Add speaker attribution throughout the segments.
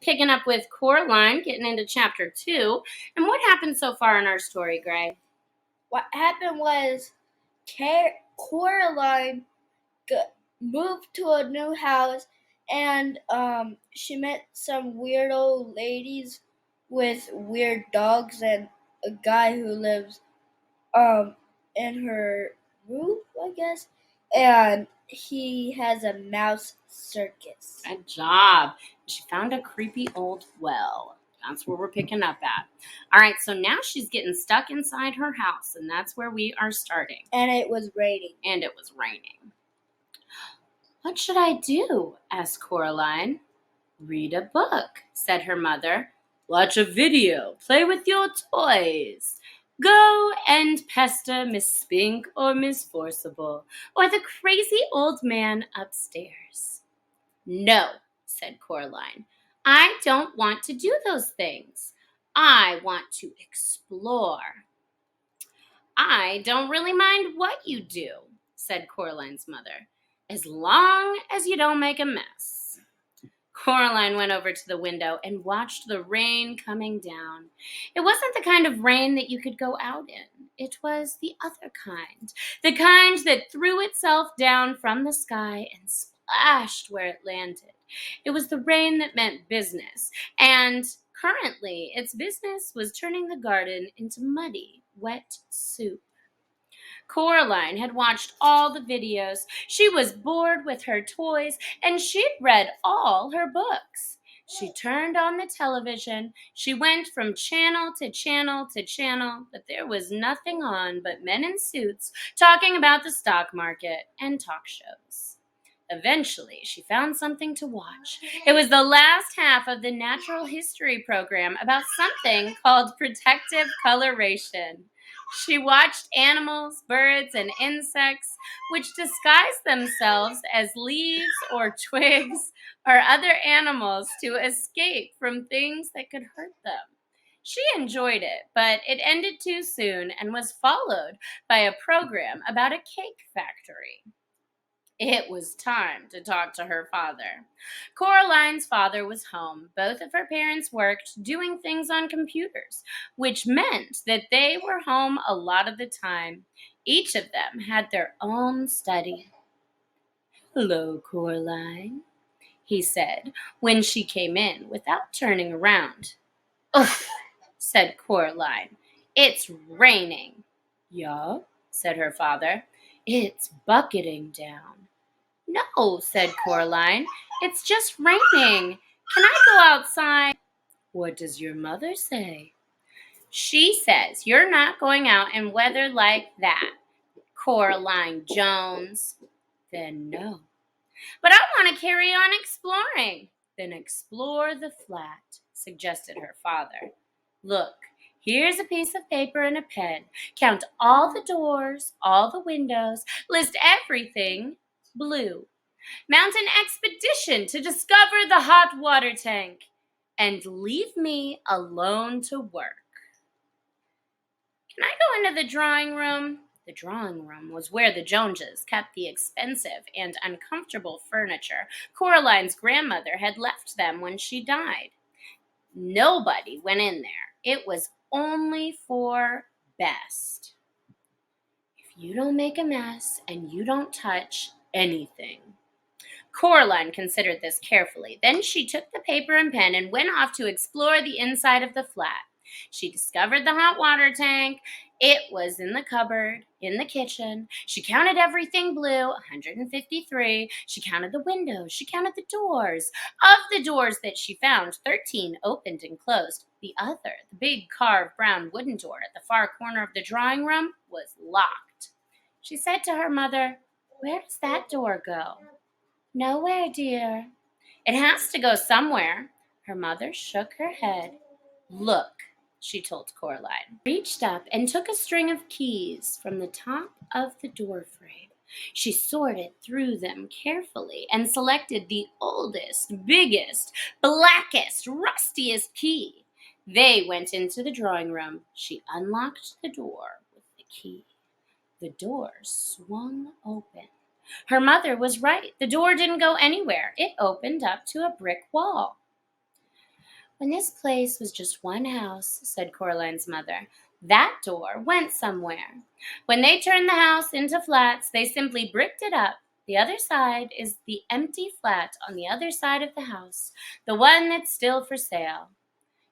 Speaker 1: picking up with Coraline, getting into chapter 2. And what happened so far in our story, Gray?
Speaker 2: What happened was Coraline moved to a new house, and she met some weird old ladies with weird dogs and a guy who lives in her roof, I guess, and he has a mouse circus.
Speaker 1: Good job. She found a creepy old well. That's where we're picking up at. All right, so now she's getting stuck inside her house, and that's where we are starting.
Speaker 2: And it was raining.
Speaker 1: What should I do? Asked Coraline. Read a book, said her mother. Watch a video. Play with your toys. Go and pester Miss Spink or Miss Forcible or the crazy old man upstairs. No, said Coraline. I don't want to do those things. I want to explore. I don't really mind what you do, said Coraline's mother, as long as you don't make a mess. Coraline went over to the window and watched the rain coming down. It wasn't the kind of rain that you could go out in. It was the other kind, the kind that threw itself down from the sky and splashed where it landed. It was the rain that meant business, and currently its business was turning the garden into muddy, wet soup. Coraline had watched all the videos. She was bored with her toys, and she'd read all her books. She turned on the television. She went from channel to channel to channel, but there was nothing on but men in suits talking about the stock market and talk shows. Eventually, she found something to watch. It was the last half of the natural history program about something called protective coloration. She watched animals, birds, and insects which disguised themselves as leaves or twigs or other animals to escape from things that could hurt them. She enjoyed it, but it ended too soon and was followed by a program about a cake factory. It was time to talk to her father. Coraline's father was home. Both of her parents worked doing things on computers, which meant that they were home a lot of the time. Each of them had their own study. Hello, Coraline, he said when she came in without turning around. Ugh, said Coraline. It's raining. Yeah, said her father. It's bucketing down. No, said Coraline. It's just raining. Can I go outside? What does your mother say? She says you're not going out in weather like that, Coraline Jones. Then no. But I want to carry on exploring. Then explore the flat, suggested her father. Look, here's a piece of paper and a pen. Count all the doors, all the windows, list everything blue. Mount an expedition to discover the hot water tank, and leave me alone to work. Can I go into the drawing room? The drawing room was where the Joneses kept the expensive and uncomfortable furniture Coraline's grandmother had left them when she died. Nobody went in there. It was only for Best. If you don't make a mess and you don't touch anything. Coraline considered this carefully. Then she took the paper and pen and went off to explore the inside of the flat. She discovered the hot water tank. It was in the cupboard, in the kitchen. She counted everything blue, 153. She counted the windows. She counted the doors. Of the doors that she found, 13 opened and closed. The other, the big carved brown wooden door at the far corner of the drawing room, was locked. She said to her mother, "Where does that door go?" "Nowhere, dear." "It has to go somewhere." Her mother shook her head. "Look," she told Coraline. Reached up and took a string of keys from the top of the door frame. She sorted through them carefully and selected the oldest, biggest, blackest, rustiest key. They went into the drawing room. She unlocked the door with the key. The door swung open. Her mother was right. The door didn't go anywhere. It opened up to a brick wall. When this place was just one house, said Coraline's mother, that door went somewhere. When they turned the house into flats, they simply bricked it up. The other side is the empty flat on the other side of the house, the one that's still for sale.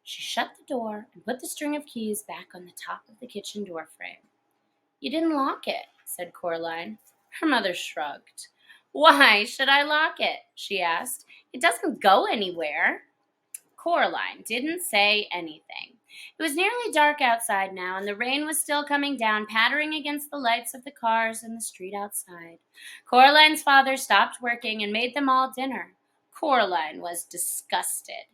Speaker 1: She shut the door and put the string of keys back on the top of the kitchen door frame. You didn't lock it, said Coraline. Her mother shrugged. Why should I lock it? She asked. It doesn't go anywhere. Coraline didn't say anything. It was nearly dark outside now, and the rain was still coming down, pattering against the lights of the cars in the street outside. Coraline's father stopped working and made them all dinner. Coraline was disgusted.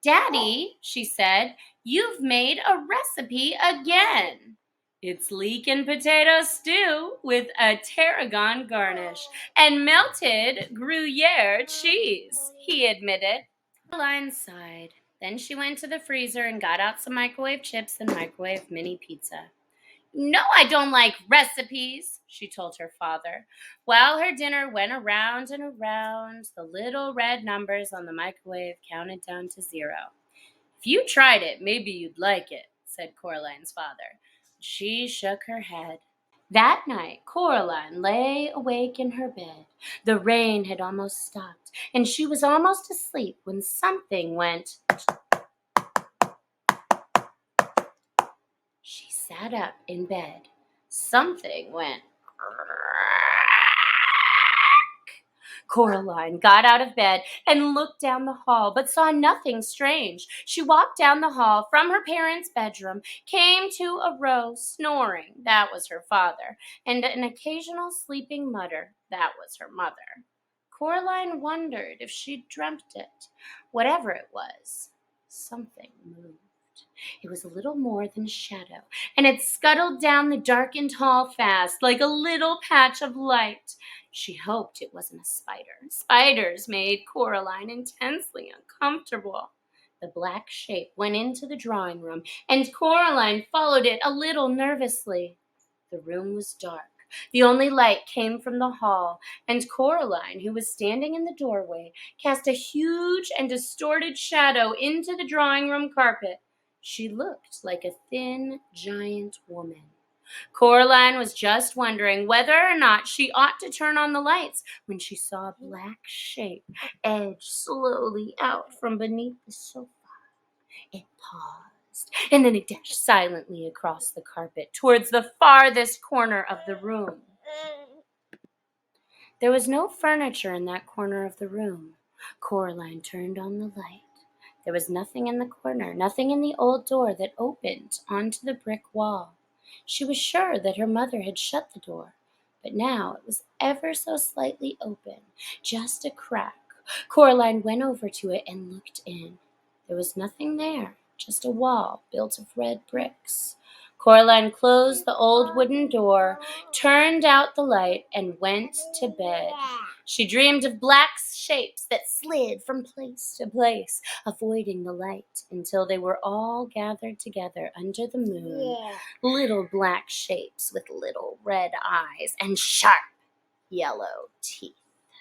Speaker 1: Daddy, she said, you've made a recipe again. It's leek and potato stew with a tarragon garnish and melted Gruyere cheese, he admitted. Caroline sighed. Then she went to the freezer and got out some microwave chips and microwave mini pizza. No, I don't like recipes, she told her father. While her dinner went around and around, the little red numbers on the microwave counted down to 0. If you tried it, maybe you'd like it, said Coraline's father. She shook her head. That night, Coraline lay awake in her bed. The rain had almost stopped, and she was almost asleep when something went. She sat up in bed. Something went. Coraline got out of bed and looked down the hall, but saw nothing strange. She walked down the hall from her parents' bedroom, came to a row snoring, that was her father, and an occasional sleeping mutter, that was her mother. Coraline wondered if she'd dreamt it. Whatever it was, something moved. It was a little more than a shadow, and it scuttled down the darkened hall fast, like a little patch of light. She hoped it wasn't a spider. Spiders made Coraline intensely uncomfortable. The black shape went into the drawing room, and Coraline followed it a little nervously. The room was dark. The only light came from the hall, and Coraline, who was standing in the doorway, cast a huge and distorted shadow into the drawing room carpet. She looked like a thin, giant woman. Coraline was just wondering whether or not she ought to turn on the lights when she saw a black shape edge slowly out from beneath the sofa. It paused, and then it dashed silently across the carpet towards the farthest corner of the room. There was no furniture in that corner of the room. Coraline turned on the light. There was nothing in the corner, nothing in the old door that opened onto the brick wall. She was sure that her mother had shut the door, but now it was ever so slightly open, just a crack. Coraline went over to it and looked in. There was nothing there, just a wall built of red bricks. Coraline closed the old wooden door, turned out the light, and went to bed. She dreamed of black shapes that slid from place to place, avoiding the light until they were all gathered together under the moon. Little black shapes with little red eyes and sharp yellow teeth.